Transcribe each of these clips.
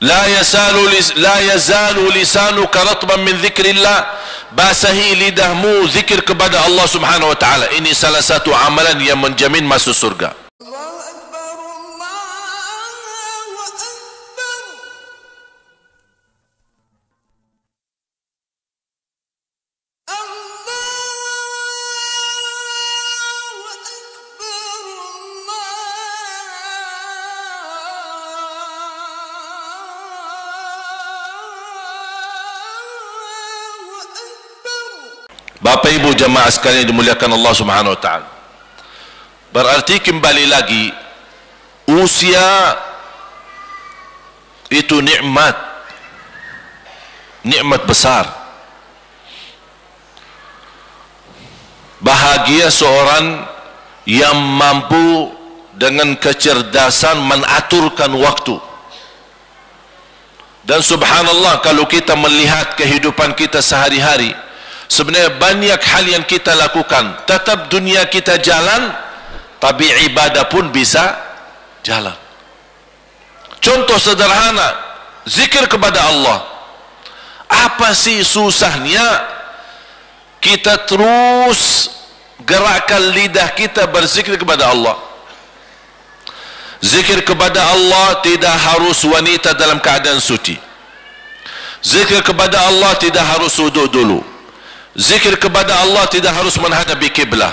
la yazalu lisanuka ratban min dzikrillah, basahi lidahmu zikir kepada Allah Subhanahu wa taala. Ini salah satu amalan yang menjamin masuk surga. Bapak ibu jamaah sekalian dimuliakan Allah Subhanahu wa taala. Berarti kembali lagi, usia itu nikmat, nikmat besar. Bahagia seorang yang mampu dengan kecerdasan menaturkan waktu. Dan subhanallah, kalau kita melihat kehidupan kita sehari-hari, sebenarnya banyak hal yang kita lakukan, tetap dunia kita jalan, tapi ibadah pun bisa jalan. Contoh sederhana, zikir kepada Allah. Apa sih susahnya kita terus gerakkan lidah kita berzikir kepada Allah? Zikir kepada Allah tidak harus wanita dalam keadaan suci. Zikir kepada Allah tidak harus wudhu dulu. Zikir kepada Allah tidak harus menghadapi kiblah.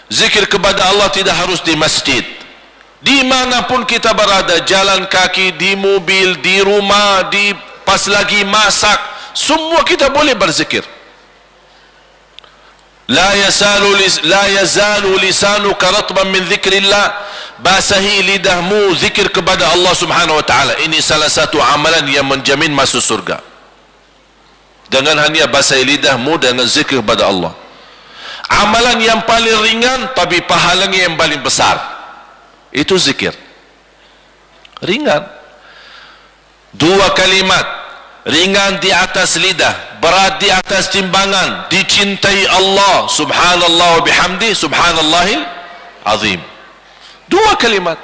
Zikir kepada Allah tidak harus di masjid. Dimanapun kita berada, jalan kaki, di mobil, di rumah, di pas lagi masak, semua kita boleh berzikir. La yazalu lisanuka ratban min dzikrillah, basahi lidahmu zikir kepada Allah Subhanahu wa taala. Ini salah satu amalan yang menjamin masuk surga. Dengan hanya basahi lidahmu dengan zikir kepada Allah. Amalan yang paling ringan tapi pahalanya yang paling besar, itu zikir. Ringan. 2 kalimat, ringan di atas lidah, berat di atas timbangan, dicintai Allah subhanallah wa bihamdi subhanallahil azim. 2 kalimat.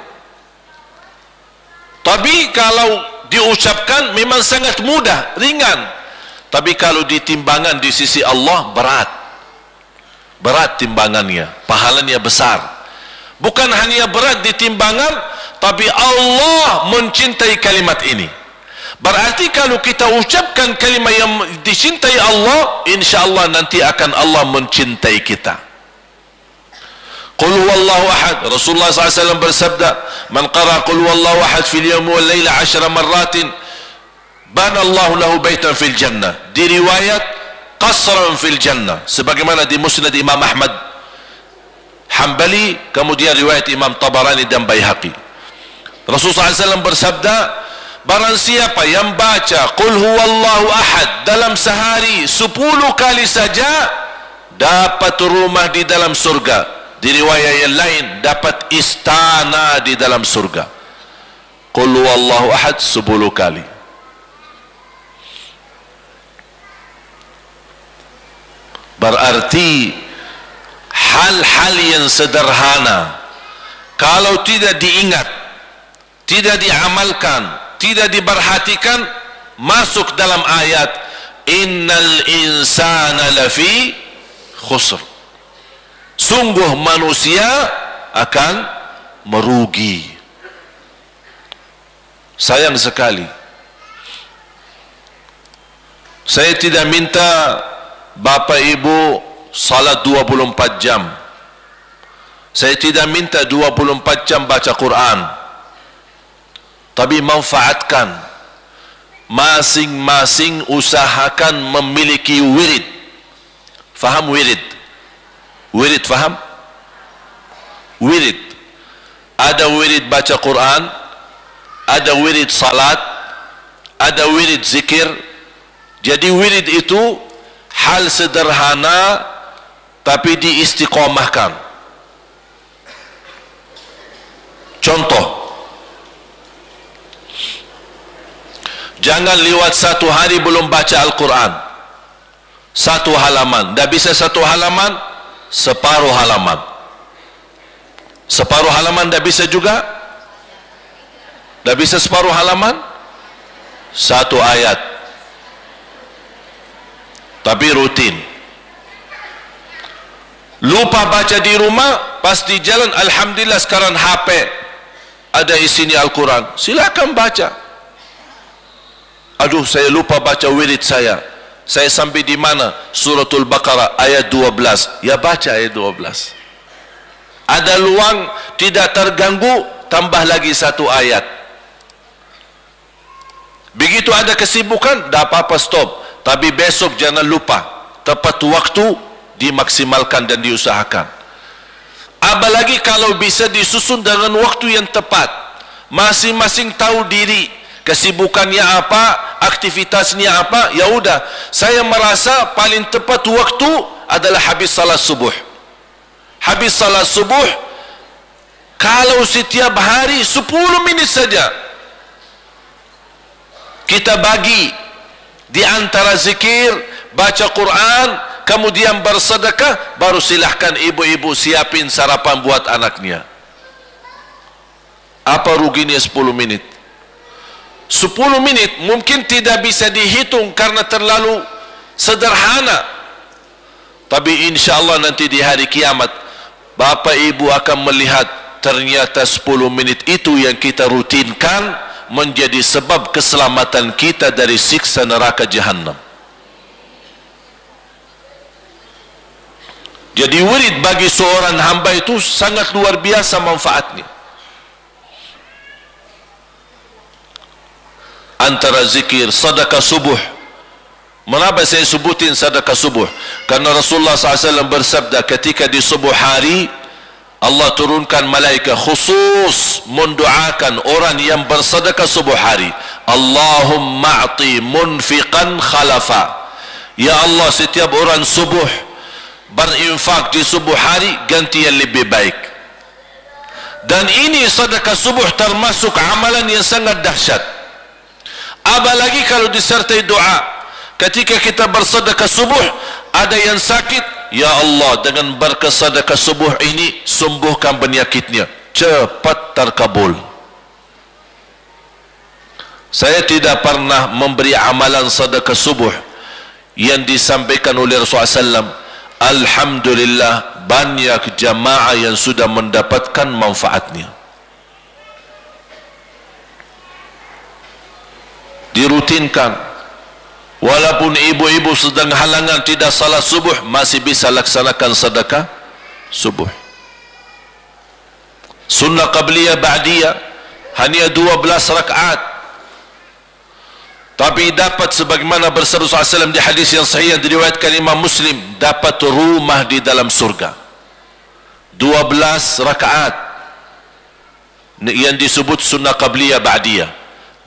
Tapi kalau diucapkan memang sangat mudah, ringan. Tapi kalau ditimbangan di sisi Allah, berat timbangannya, pahalanya besar. Bukan hanya berat di timbangan, tapi Allah mencintai kalimat ini. Berarti kalau kita ucapkan kalimat yang dicintai Allah, insyaAllah nanti akan Allah mencintai kita. Qul huwallahu ahad, Rasulullah SAW bersabda, man qara qul huwallahu ahad fil yawmi wal layla 10 marratin banallahu lahu baitan fil jannah. Di riwayat qasran fil jannah, sebagaimana di Musnad Imam Ahmad Hanbali, kemudian riwayat Imam Tabarani dan Baihaqi. Rasulullah SAW bersabda, barang siapa yang baca qul huwallahu ahad dalam sehari 10 kali saja, dapat rumah di dalam surga. Di riwayat yang lain, dapat istana di dalam surga. Qul huwallahu ahad 10 kali. Berarti hal-hal yang sederhana kalau tidak diingat, tidak diamalkan, tidak diperhatikan, masuk dalam ayat innal insana lafi khusr. Sungguh manusia akan merugi. Sayang sekali, saya tidak minta Bapak Ibu salat 24 jam. Saya tidak minta 24 jam baca Quran. Tapi manfaatkan. Masing-masing usahakan memiliki wirid. Faham wirid? Wirid faham? Wirid. Ada wirid baca Quran, ada wirid salat, ada wirid zikir. Jadi wirid itu hal sederhana tapi diistiqomahkan. Contoh, jangan lewat 1 hari belum baca Al-Quran. 1 halaman, tidak bisa 1 halaman, separuh halaman. Separuh halaman tidak bisa juga, tidak bisa separuh halaman. satu ayat, tapi rutin. Lupa baca di rumah, pas di jalan, alhamdulillah sekarang HP ada isinya Al-Quran, silakan baca. Aduh, saya lupa baca wirid saya sampai di mana? Suratul Baqarah ayat 12. Ya baca ayat 12. Ada luang, tidak terganggu, tambah lagi satu ayat. Begitu ada kesibukan, dah apa-apa stop. Tapi besok jangan lupa, tepat waktu dimaksimalkan dan diusahakan. Apalagi kalau bisa disusun dengan waktu yang tepat. Masing-masing tahu diri, kesibukannya apa, aktivitasnya apa. Ya udah, saya merasa paling tepat waktu adalah habis salat subuh. Habis salat subuh, kalau setiap hari 10 minit saja kita bagi di antara zikir, baca Quran, kemudian bersedekah, baru silahkan ibu-ibu siapin sarapan buat anaknya. Apa ruginya 10 menit? 10 menit mungkin tidak bisa dihitung karena terlalu sederhana, tapi insya Allah nanti di hari kiamat Bapak Ibu akan melihat ternyata 10 menit itu yang kita rutinkan menjadi sebab keselamatan kita dari siksa neraka Jahannam. Jadi wirid bagi seorang hamba itu sangat luar biasa manfaatnya. Antara zikir, sedekah subuh. Mengapa saya sebutin sedekah subuh? Karena Rasulullah SAW bersabda, ketika di subuh hari Allah turunkan malaikat khusus mendoakan orang yang bersedekah subuh hari. Allahumma a'ti munfiqan khalafa. Ya Allah, setiap orang subuh berinfak di subuh hari, ganti yang lebih baik. Dan ini sedekah subuh termasuk amalan yang sangat dahsyat. Apalagi kalau disertai doa. Ketika kita bersedekah subuh, ada yang sakit, ya Allah, dengan berkat sedekah subuh ini sembuhkan penyakitnya, cepat terkabul. Saya tidak pernah memberi amalan sedekah subuh yang disampaikan oleh Rasulullah SAW. Alhamdulillah, banyak jamaah yang sudah mendapatkan manfaatnya. Dirutinkan. Walaupun ibu-ibu sedang halangan tidak salat subuh, masih bisa laksanakan sedekah subuh. Sunnah qabliyah ba'diyah hanya 12 rakaat, tapi dapat sebagaimana bersabda Rasulullah SAW di hadis yang sahih yang diriwayatkan Imam Muslim, dapat rumah di dalam surga. 12 rakaat yang disebut sunnah qabliyah ba'diyah,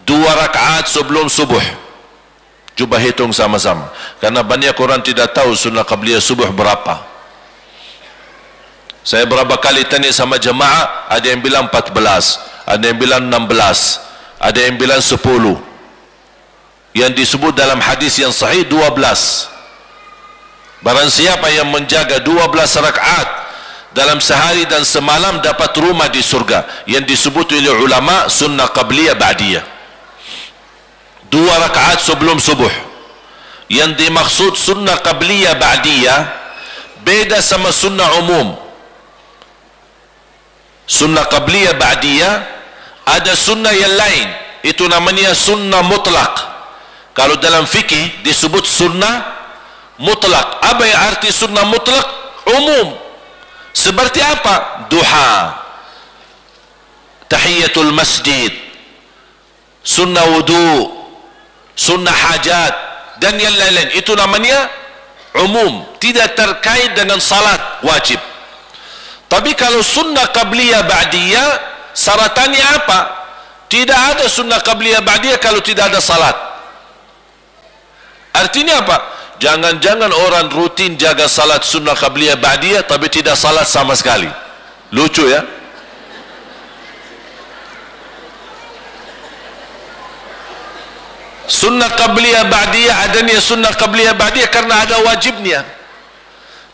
2 rakaat sebelum subuh. Cuba hitung sama-sama, karena banyak orang tidak tahu sunnah qabliyah subuh berapa. Saya berapa kali tanya sama jemaah, ada yang bilang 14, ada yang bilang 16, ada yang bilang 10. Yang disebut dalam hadis yang sahih 12. Barang siapa yang menjaga 12 rakaat dalam sehari dan semalam, dapat rumah di surga, yang disebut oleh ulama sunnah qabliyah ba'diyah. 2 rakaat sebelum subuh. Yang dimaksud sunnah qabliyah ba'diyah beda sama sunnah umum. Sunnah qabliyah ba'diyah ada sunnah yang lain, itu namanya sunnah mutlak. Kalau dalam fikih disebut sunnah mutlak. Apa yang arti sunnah mutlak? Umum. Seperti apa? Duha, tahiyatul masjid, sunnah wudu, sunnah hajat, dan yang lain-lain. Itu namanya umum, tidak terkait dengan salat wajib. Tapi kalau sunnah qabliyah ba'diyah, syaratannya apa? Tidak ada sunnah qabliyah ba'diyah kalau tidak ada salat. Artinya apa? Jangan-jangan orang rutin jaga salat sunnah qabliyah ba'diyah tapi tidak salat sama sekali. Lucu ya? Sunnah qabliyah ba'diyah, adanya sunnah qabliyah ba'diyah karena ada wajibnya.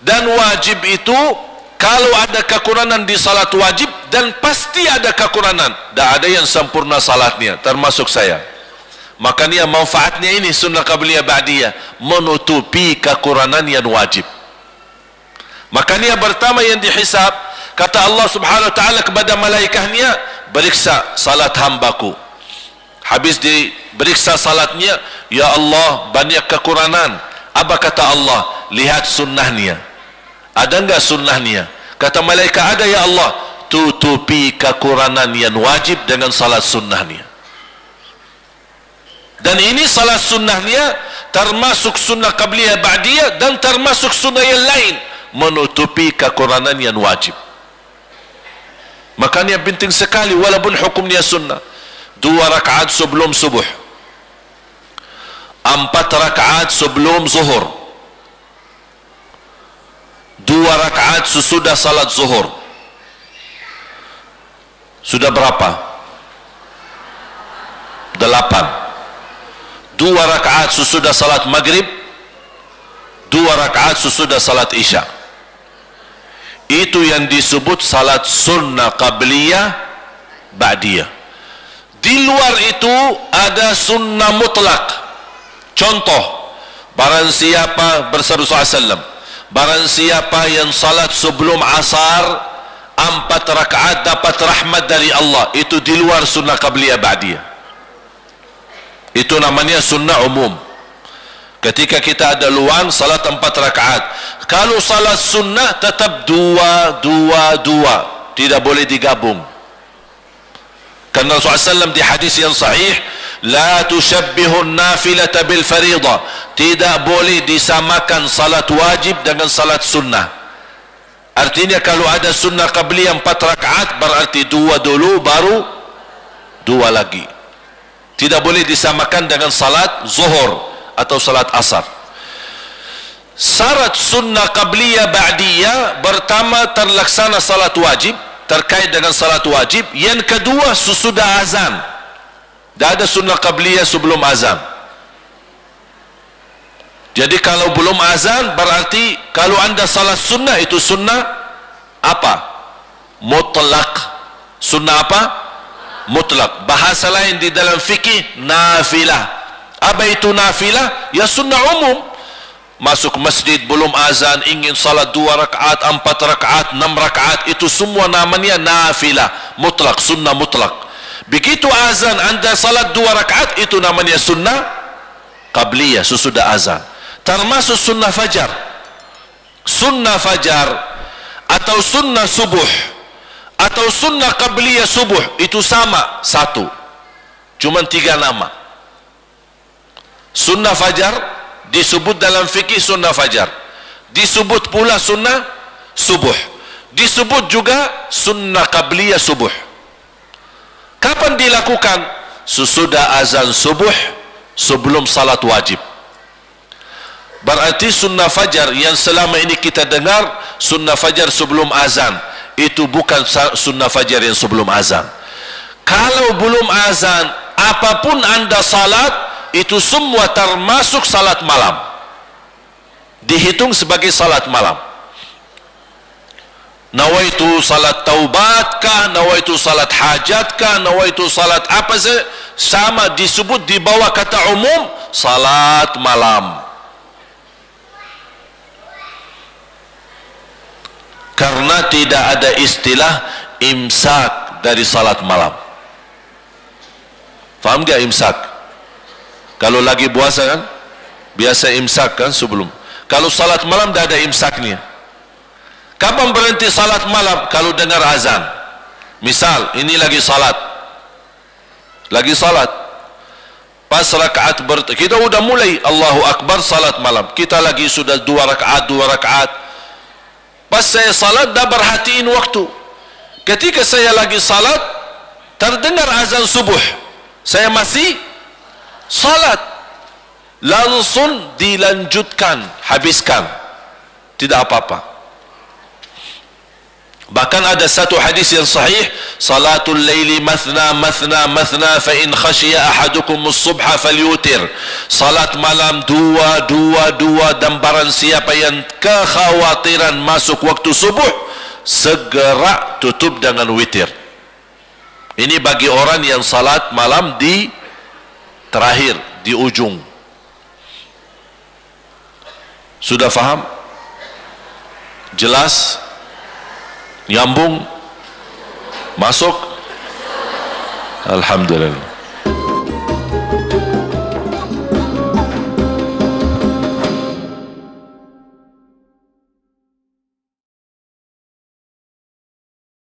Dan wajib itu kalau ada kekurangan di salat wajib, dan pasti ada kekurangan, tidak ada yang sempurna salatnya, termasuk saya. Makanya manfaatnya ini sunnah qabliyah ba'diyah, menutupi kekurangan yang wajib. Makanya pertama yang dihisab, kata Allah subhanahu wa ta'ala kepada malaikatnya, periksa salat hambaku. Habis diperiksa salatnya, ya Allah banyak kekurangan. Apa kata Allah? Lihat sunnahnya, ada enggak sunnahnya? Kata malaikat, ada ya Allah. Tutupi kekurangan yang wajib dengan salat sunnahnya. Dan ini salat sunnahnya termasuk sunnah qabliyah ba'diyah, dan termasuk sunnah yang lain, menutupi kekurangan yang wajib. Makanya penting sekali walaupun hukumnya sunnah. 2 rakaat sebelum subuh, 4 rakaat sebelum zuhur, 2 rakaat sesudah salat zuhur. Sudah berapa? 8. 2 rakaat sesudah salat maghrib, 2 rakaat sesudah salat isya. Itu yang disebut salat sunnah qabliyah ba'diyah. Di luar itu ada sunnah mutlak. Contoh, barang siapa bersabda SAW, barang siapa yang salat sebelum asar 4 rakaat dapat rahmat dari Allah, itu di luar sunnah qabliyah ba'diyah. Itu namanya sunnah umum. Ketika kita ada luang salat 4 rakaat. Kalau salat sunnah tetap 2, tidak boleh digabung. Karena Rasulullah SAW di hadis yang sahih, la tushabbihu nafilata bil faridah, tidak boleh disamakan salat wajib dengan salat sunnah. Artinya kalau ada sunnah qabliyah 4 rakaat, berarti 2 dulu baru 2 lagi. Tidak boleh disamakan dengan salat zuhur atau salat asar. Syarat sunnah qabliyah ba'diyah, pertama terlaksana salat wajib, terkait dengan salat wajib. Yang kedua sesudah azan. Tidak ada sunnah qabliyah sebelum azan. Jadi kalau belum azan, berarti kalau anda salat sunnah, itu sunnah apa? Mutlak. Sunnah apa? Mutlak. Bahasa lain di dalam fikih, nafilah. Apa itu nafilah? Ya sunnah umum. Masuk masjid belum azan, ingin salat 2 rakaat, 4 rakaat, 6 rakaat, itu semua namanya nafilah mutlak, sunnah mutlak. Begitu azan anda salat 2 rakaat, itu namanya sunnah qabliyah sesudah azan. Termasuk sunnah fajar. Sunnah fajar atau sunnah subuh atau sunnah qabliyah subuh itu sama, satu, cuma 3 nama. Sunnah fajar disebut dalam fikih sunnah fajar, disebut pula sunnah subuh, disebut juga sunnah qabliyah subuh. Kapan dilakukan? Sesudah azan subuh, sebelum salat wajib. Berarti sunnah fajar yang selama ini kita dengar, sunnah fajar sebelum azan, itu bukan sunnah fajar yang sebelum azan. Kalau belum azan, apapun anda salat, itu semua termasuk salat malam, dihitung sebagai salat malam. Nawaitu salat taubat kah, nawaitu salat hajat kah, nawaitu salat apa saja, sama disebut di bawah kata umum salat malam. Karena tidak ada istilah imsak dari salat malam. Faham gak imsak? Kalau lagi puasa kan biasa imsak kan sebelum. Kalau salat malam tidak ada imsaknya. Kapan berhenti salat malam? Kalau dengar azan. Misal ini lagi salat, pas rakaat kita udah mulai Allahu Akbar salat malam, kita lagi sudah 2 rakaat. Pas saya salat dah perhatiin waktu. Ketika saya lagi salat terdengar azan subuh, saya masih salat, langsung dilanjutkan, habiskan, tidak apa-apa. Bahkan ada satu hadis yang sahih, salatul laili mathna fa in khashiya ahadukum as-subha falyutir. Salat malam 2 dan barang siapa yang kekhawatiran masuk waktu subuh, segera tutup dengan witir. Ini bagi orang yang salat malam di terakhir di ujung. Sudah faham? Jelas? Nyambung? Masuk? Alhamdulillah.